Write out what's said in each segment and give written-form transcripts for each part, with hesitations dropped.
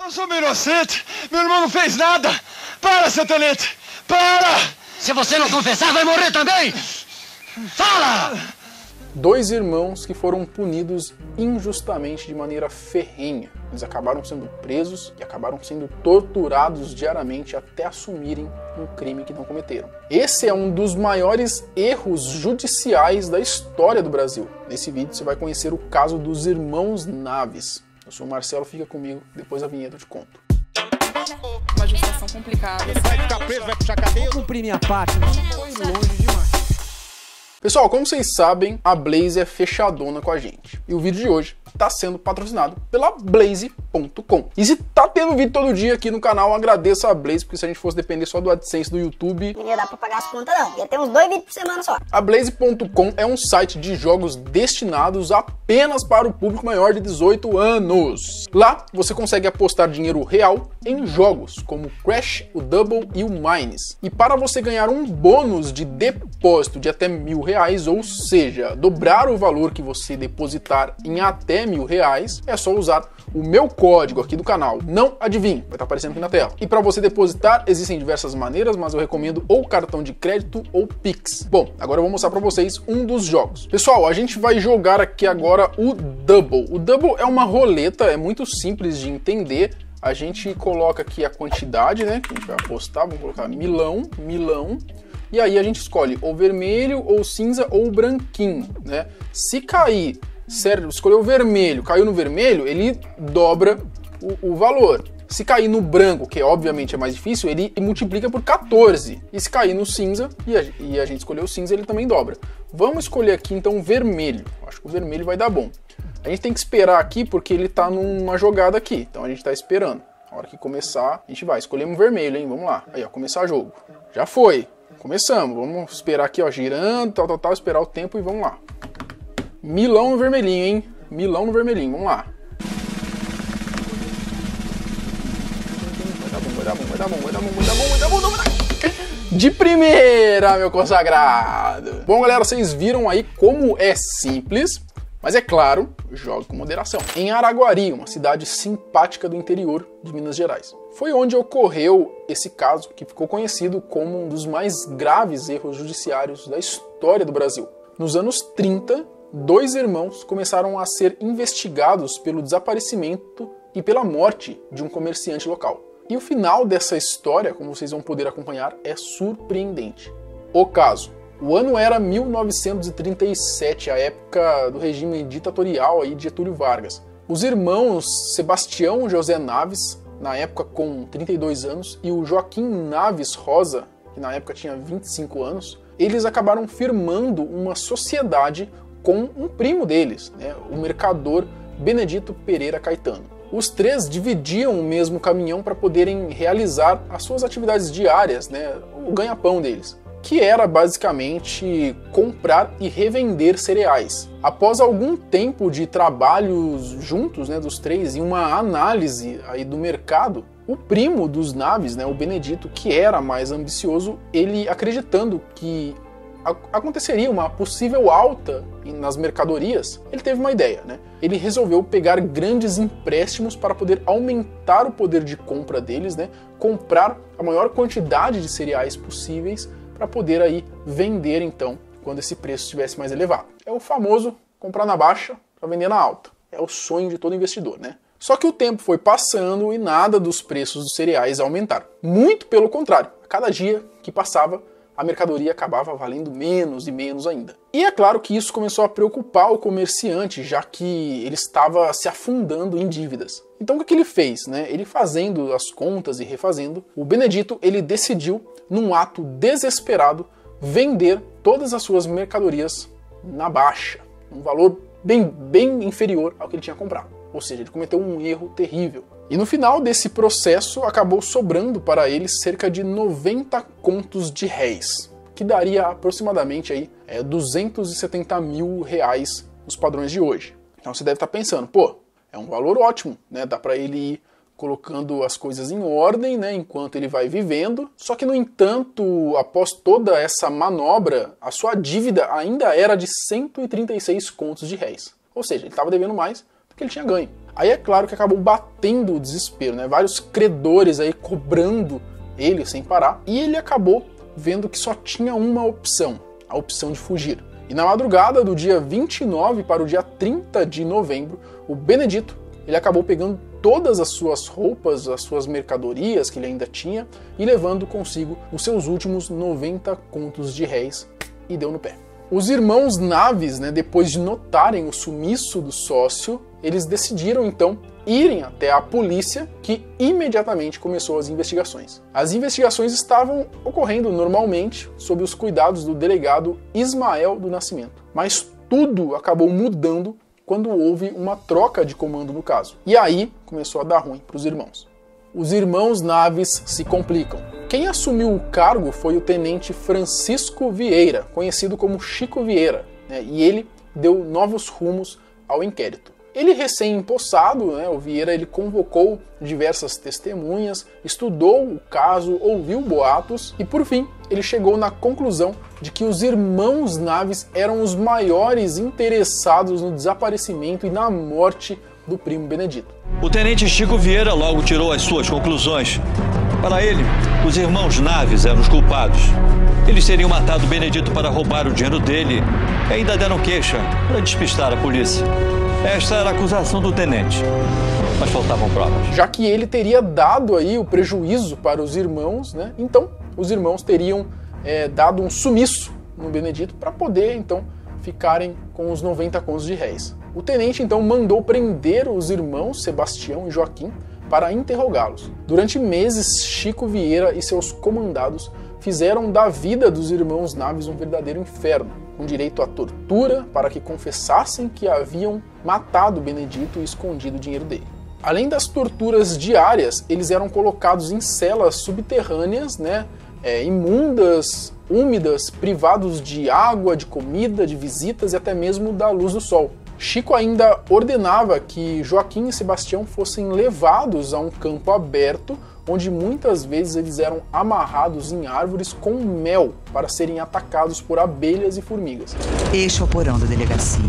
Eu sou meu inocente. Meu irmão não fez nada. Para, seu tenente. Para! Se você não confessar, vai morrer também! Fala! Dois irmãos que foram punidos injustamente de maneira ferrenha. Eles acabaram sendo presos e acabaram sendo torturados diariamente até assumirem um crime que não cometeram. Esse é um dos maiores erros judiciais da história do Brasil. Nesse vídeo você vai conhecer o caso dos irmãos Naves. Eu sou o Marcelo, fica comigo, depois da vinheta eu te conto. Uma gestação complicada. Ele vai ficar preso, vai puxar cadeia. Vou cumprir minha parte, não foi longe demais. Pessoal, como vocês sabem, a Blaze é fechadona com a gente. E o vídeo de hoje está sendo patrocinado pela Blaze.com. E se tá tendo vídeo todo dia aqui no canal, agradeço a Blaze, porque se a gente fosse depender só do AdSense do YouTube... Não ia dar pra pagar as contas não, ia ter uns 2 vídeos por semana só. A Blaze.com é um site de jogos destinados apenas para o público maior de 18 anos. Lá você consegue apostar dinheiro real em jogos como Crash, o Double e o Mines. E para você ganhar um bônus de depósito de até R$1.000, ou seja, dobrar o valor que você depositar em até R$1.000, é só usar o meu código aqui do canal. Não adivinhe, vai estar aparecendo aqui na tela. E para você depositar, existem diversas maneiras, mas eu recomendo ou cartão de crédito ou Pix. Bom, agora eu vou mostrar para vocês um dos jogos. Pessoal, a gente vai jogar aqui agora o Double. O Double é uma roleta, é muito simples de entender. A gente coloca aqui a quantidade, né, que a gente vai apostar, vamos colocar milão. E aí a gente escolhe ou vermelho, ou cinza, ou branquinho, né? Se cair, certo, escolheu o vermelho, caiu no vermelho, ele dobra o valor. Se cair no branco, que obviamente é mais difícil, ele multiplica por 14. E se cair no cinza, e a gente escolheu o cinza, ele também dobra. Vamos escolher aqui então o vermelho. Acho que o vermelho vai dar bom. A gente tem que esperar aqui porque ele tá numa jogada aqui. Então a gente tá esperando. Na hora que começar, a gente vai. Escolhemos o vermelho, hein? Vamos lá. Aí, ó, começar o jogo. Já foi. Começamos, vamos esperar aqui, ó, girando, tal, esperar o tempo e vamos lá. Milão no vermelhinho, hein? Milão no vermelhinho, vamos lá. Vai dar bom. De primeira, meu consagrado. Bom, galera, vocês viram aí como é simples, mas é claro, jogue com moderação. Em Araguari, uma cidade simpática do interior de Minas Gerais. Foi onde ocorreu esse caso que ficou conhecido como um dos mais graves erros judiciários da história do Brasil. Nos anos 30, dois irmãos começaram a ser investigados pelo desaparecimento e pela morte de um comerciante local. E o final dessa história, como vocês vão poder acompanhar, é surpreendente. O caso. O ano era 1937, a época do regime ditatorial aí de Getúlio Vargas. Os irmãos Sebastião José Naves, na época com 32 anos, e o Joaquim Naves Rosa, que na época tinha 25 anos, eles acabaram firmando uma sociedade com um primo deles, né, o mercador Benedito Pereira Caetano. Os três dividiam o mesmo caminhão para poderem realizar as suas atividades diárias, né, o ganha-pão deles, que era basicamente comprar e revender cereais. Após algum tempo de trabalhos juntos, né, dos três, e uma análise aí do mercado, o primo dos Naves, né, o Benedito, que era mais ambicioso, ele acreditando que aconteceria uma possível alta nas mercadorias, ele teve uma ideia, né? Ele resolveu pegar grandes empréstimos para poder aumentar o poder de compra deles, né? Comprar a maior quantidade de cereais possíveis para poder aí vender então quando esse preço estivesse mais elevado. É o famoso comprar na baixa para vender na alta. É o sonho de todo investidor, né? Só que o tempo foi passando e nada dos preços dos cereais aumentaram. Muito pelo contrário, a cada dia que passava, a mercadoria acabava valendo menos e menos ainda. E é claro que isso começou a preocupar o comerciante, já que ele estava se afundando em dívidas. Então o que ele fez, né? Ele fazendo as contas e refazendo, o Benedito ele decidiu, num ato desesperado, vender todas as suas mercadorias na baixa, um valor bem inferior ao que ele tinha comprado. Ou seja, ele cometeu um erro terrível. E no final desse processo acabou sobrando para ele cerca de 90 contos de réis, que daria aproximadamente aí, 270 mil reais nos padrões de hoje. Então você deve estar pensando, pô, é um valor ótimo, né? Dá para ele ir colocando as coisas em ordem, né, enquanto ele vai vivendo. Só que, no entanto, após toda essa manobra, a sua dívida ainda era de 136 contos de réis. Ou seja, ele estava devendo mais do que ele tinha ganho. Aí é claro que acabou batendo o desespero, né? Vários credores aí cobrando ele sem parar, e ele acabou vendo que só tinha uma opção, a opção de fugir. E na madrugada do dia 29 para o dia 30 de novembro, o Benedito ele acabou pegando todas as suas roupas, as suas mercadorias que ele ainda tinha e levando consigo os seus últimos 90 contos de réis e deu no pé. Os irmãos Naves, né, depois de notarem o sumiço do sócio, eles decidiram então irem até a polícia, que imediatamente começou as investigações. As investigações estavam ocorrendo normalmente sob os cuidados do delegado Ismael do Nascimento, mas tudo acabou mudando quando houve uma troca de comando no caso. E aí começou a dar ruim para os irmãos. Os irmãos Naves se complicam. Quem assumiu o cargo foi o tenente Francisco Vieira, conhecido como Chico Vieira, né? E ele deu novos rumos ao inquérito. Ele recém-empossado, né, o Vieira ele convocou diversas testemunhas, estudou o caso, ouviu boatos e, por fim, ele chegou na conclusão de que os irmãos Naves eram os maiores interessados no desaparecimento e na morte do primo Benedito. O tenente Chico Vieira logo tirou as suas conclusões. Para ele, os irmãos Naves eram os culpados. Eles teriam matado Benedito para roubar o dinheiro dele e ainda deram queixa para despistar a polícia. Esta era a acusação do tenente, mas faltavam provas. Já que ele teria dado aí o prejuízo para os irmãos, né? Então os irmãos teriam dado um sumiço no Benedito para poder então ficarem com os 90 contos de réis. O tenente então mandou prender os irmãos Sebastião e Joaquim para interrogá-los. Durante meses, Chico Vieira e seus comandados fizeram da vida dos irmãos Naves um verdadeiro inferno, com direito à tortura para que confessassem que haviam matado Benedito e escondido o dinheiro dele. Além das torturas diárias, eles eram colocados em celas subterrâneas, né, imundas, úmidas, privados de água, de comida, de visitas e até mesmo da luz do sol. Chico ainda ordenava que Joaquim e Sebastião fossem levados a um campo aberto, onde muitas vezes eles eram amarrados em árvores com mel para serem atacados por abelhas e formigas. Este é o porão da delegacia.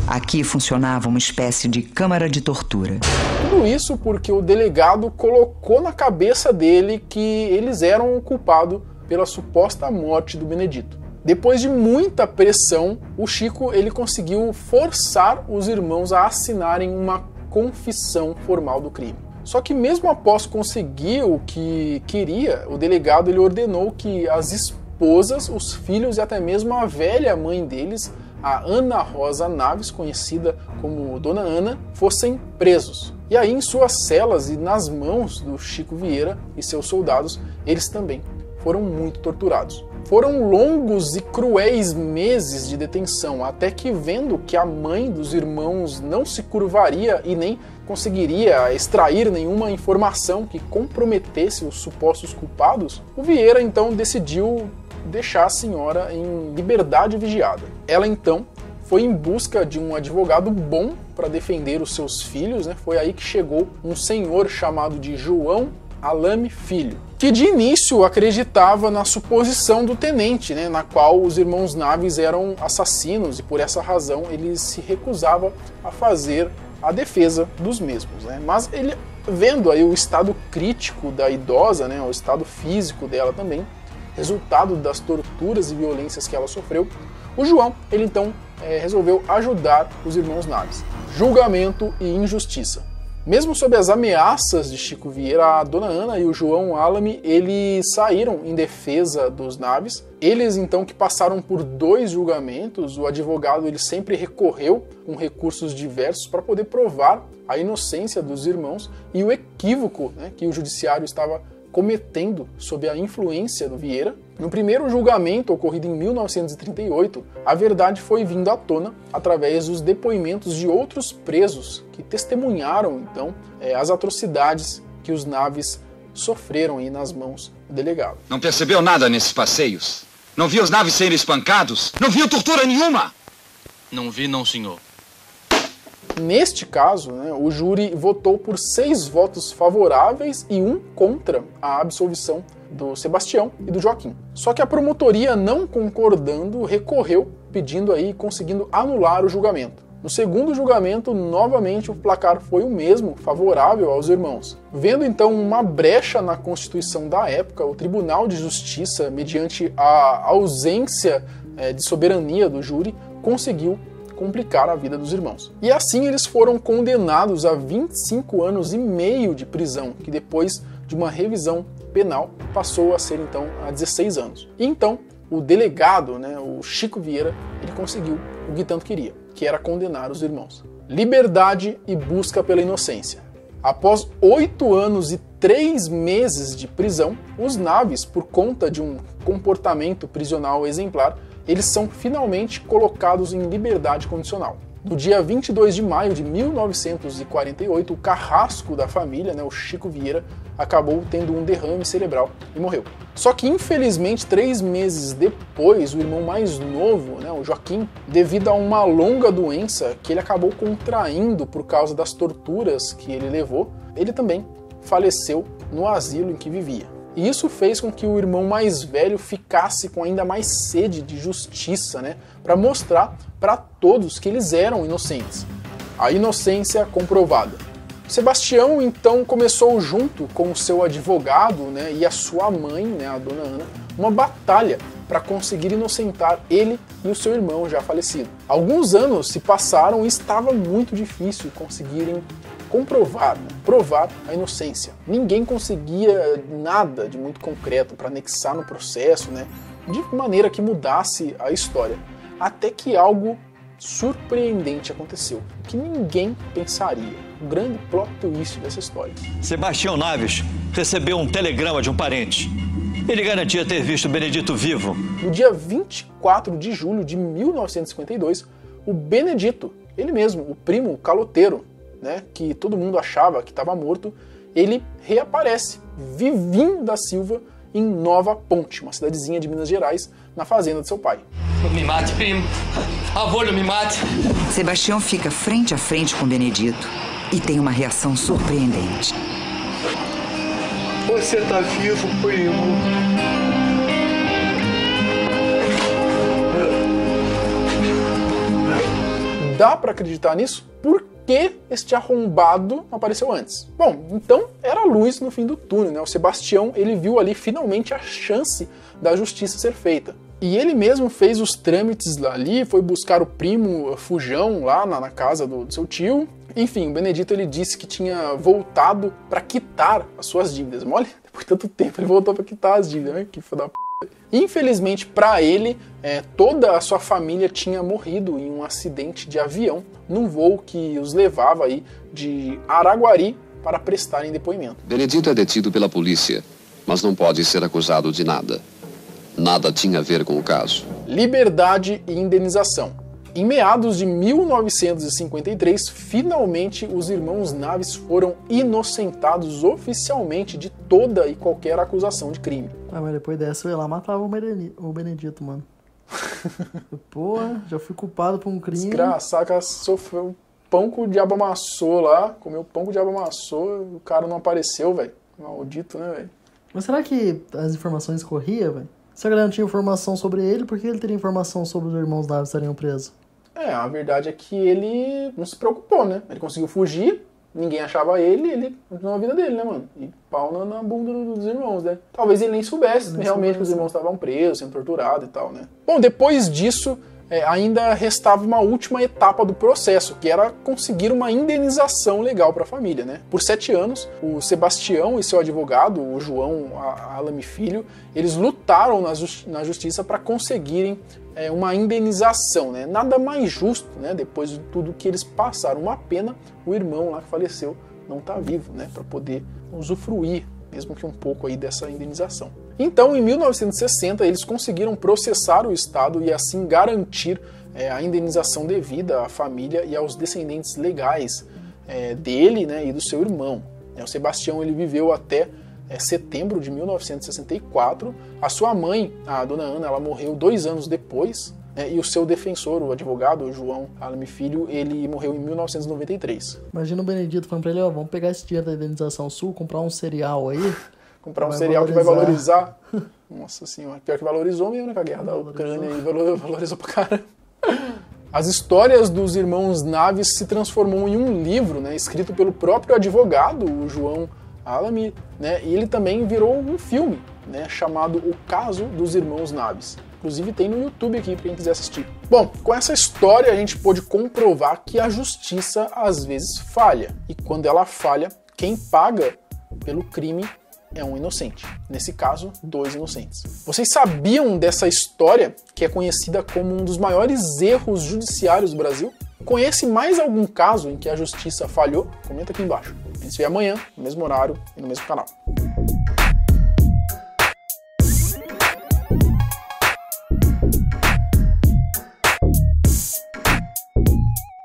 Aqui funcionava uma espécie de câmara de tortura. Tudo isso porque o delegado colocou na cabeça dele que eles eram o culpado pela suposta morte do Benedito. Depois de muita pressão, o Chico ele conseguiu forçar os irmãos a assinarem uma confissão formal do crime. Só que mesmo após conseguir o que queria, o delegado ele ordenou que as esposas, os filhos e até mesmo a velha mãe deles, a Ana Rosa Naves, conhecida como Dona Ana, fossem presos. E aí em suas celas e nas mãos do Chico Vieira e seus soldados, eles também foram muito torturados. Foram longos e cruéis meses de detenção, até que, vendo que a mãe dos irmãos não se curvaria e nem conseguiria extrair nenhuma informação que comprometesse os supostos culpados, o Vieira então decidiu deixar a senhora em liberdade vigiada. Ela então foi em busca de um advogado bom para defender os seus filhos, né? Foi aí que chegou um senhor chamado de João Alame Filho, que de início acreditava na suposição do tenente, né, na qual os irmãos Naves eram assassinos e por essa razão ele se recusava a fazer a defesa dos mesmos, né? Mas ele, vendo aí o estado crítico da idosa, né, o estado físico dela também, resultado das torturas e violências que ela sofreu, o João ele então resolveu ajudar os irmãos Naves. Julgamento e injustiça. Mesmo sob as ameaças de Chico Vieira, a Dona Ana e o João Alame, eles saíram em defesa dos Naves. Eles, então, que passaram por 2 julgamentos, o advogado ele sempre recorreu com recursos diversos para poder provar a inocência dos irmãos e o equívoco, né, que o judiciário estava cometendo sob a influência do Vieira. No primeiro julgamento, ocorrido em 1938, a verdade foi vindo à tona através dos depoimentos de outros presos que testemunharam, então, as atrocidades que os Naves sofreram aí nas mãos do delegado. Não percebeu nada nesses passeios? Não viu os Naves serem espancados? Não viu tortura nenhuma? Não vi, não, senhor. Neste caso, né, o júri votou por 6 votos favoráveis e 1 contra a absolvição do Sebastião e do Joaquim. Só que a promotoria, não concordando, recorreu, pedindo aí, conseguindo anular o julgamento. No segundo julgamento, novamente o placar foi o mesmo, favorável aos irmãos. Vendo então uma brecha na Constituição da época, o Tribunal de Justiça, mediante a ausência de soberania do júri, conseguiu complicar a vida dos irmãos. E assim eles foram condenados a 25 anos e meio de prisão, que depois de uma revisão penal passou a ser então a 16 anos. E então o delegado, o Chico Vieira, ele conseguiu o que tanto queria, que era condenar os irmãos. Liberdade e busca pela inocência. Após 8 anos e 3 meses de prisão, os Naves, por conta de um comportamento prisional exemplar, eles são finalmente colocados em liberdade condicional. No dia 22 de maio de 1948, o carrasco da família, o Chico Vieira, acabou tendo um derrame cerebral e morreu. Só que, infelizmente, 3 meses depois, o irmão mais novo, o Joaquim, devido a uma longa doença que ele acabou contraindo por causa das torturas que ele levou, ele também faleceu no asilo em que vivia. E isso fez com que o irmão mais velho ficasse com ainda mais sede de justiça, para mostrar para todos que eles eram inocentes. A inocência comprovada. Sebastião então começou, junto com o seu advogado e a sua mãe, a dona Ana, uma batalha para conseguir inocentar ele e o seu irmão já falecido. Alguns anos se passaram e estava muito difícil conseguirem provar a inocência. Ninguém conseguia nada de muito concreto para anexar no processo, de maneira que mudasse a história. Até que algo surpreendente aconteceu, que ninguém pensaria. O grande plot twist dessa história. Sebastião Naves recebeu um telegrama de um parente. Ele garantia ter visto Benedito vivo. No dia 24 de julho de 1952, o Benedito, ele mesmo, o primo caloteiro, que todo mundo achava que estava morto, ele reaparece, vivinho da Silva, em Nova Ponte, uma cidadezinha de Minas Gerais, na fazenda de seu pai. Não me mate, primo. Avô, não me mate. Sebastião fica frente a frente com Benedito e tem uma reação surpreendente. Você tá vivo, primo. Dá pra acreditar nisso? Por que este arrombado não apareceu antes? Bom, então era a luz no fim do túnel, O Sebastião, ele viu ali finalmente a chance da justiça ser feita. E ele mesmo fez os trâmites ali, foi buscar o primo Fujão lá na casa do seu tio. Enfim, o Benedito, ele disse que tinha voltado para quitar as suas dívidas. Olha, depois de tanto tempo ele voltou para quitar as dívidas, que filho da p***. Infelizmente para ele, toda a sua família tinha morrido em um acidente de avião, num voo que os levava aí de Araguari para prestarem depoimento. Benedito é detido pela polícia, mas não pode ser acusado de nada. Nada tinha a ver com o caso. Liberdade e indenização. Em meados de 1953, finalmente os irmãos Naves foram inocentados oficialmente de toda e qualquer acusação de crime. Ah, mas depois dessa eu ia lá e matava o Benedito, mano. Porra, já fui culpado por um crime. Desgraçado, cara sofreu pão que o diabo amassou lá, comeu pão que o diabo amassou, o cara não apareceu, velho. Maldito, né, velho? Mas será que as informações corriam, velho? Se a galera não tinha informação sobre ele, por que ele teria informação sobre os irmãos Naves estariam presos? A verdade é que ele não se preocupou, né? Ele conseguiu fugir, ninguém achava ele continuou a vida dele, né, mano? E pau na bunda dos irmãos, né? Talvez ele nem soubesse realmente que os irmãos estavam presos, sendo torturados e tal, né? Bom, depois disso, ainda restava uma última etapa do processo, que era conseguir uma indenização legal para a família, né? Por 7 anos, o Sebastião e seu advogado, o João Alame Filho, eles lutaram na justiça para conseguirem uma indenização, né? Nada mais justo, né? Depois de tudo que eles passaram. Uma pena, o irmão lá que faleceu não está vivo, né? Para poder usufruir, mesmo que um pouco aí dessa indenização. Então, em 1960, eles conseguiram processar o Estado e assim garantir a indenização devida à família e aos descendentes legais dele, né, e do seu irmão. O Sebastião, ele viveu até setembro de 1964. A sua mãe, a dona Ana, ela morreu 2 anos depois, e o seu defensor, o advogado, o João Alame Filho, ele morreu em 1993. Imagina o Benedito falando pra ele, vamos pegar esse dinheiro da indenização sul, comprar um cereal aí. Comprar um cereal que vai valorizar. Nossa senhora, pior que valorizou mesmo, né, com a guerra da Ucrânia, e valorizou pra caramba. As histórias dos irmãos Naves se transformou em um livro, né, escrito pelo próprio advogado, o João Alamy, né, e ele também virou um filme, né, chamado O Caso dos Irmãos Naves. Inclusive tem no YouTube aqui para quem quiser assistir. Bom, com essa história a gente pôde comprovar que a justiça às vezes falha. E quando ela falha, quem paga pelo crime é um inocente. Nesse caso, 2 inocentes. Vocês sabiam dessa história, que é conhecida como um dos maiores erros judiciários do Brasil? Conhece mais algum caso em que a justiça falhou? Comenta aqui embaixo. A gente se vê amanhã, no mesmo horário e no mesmo canal.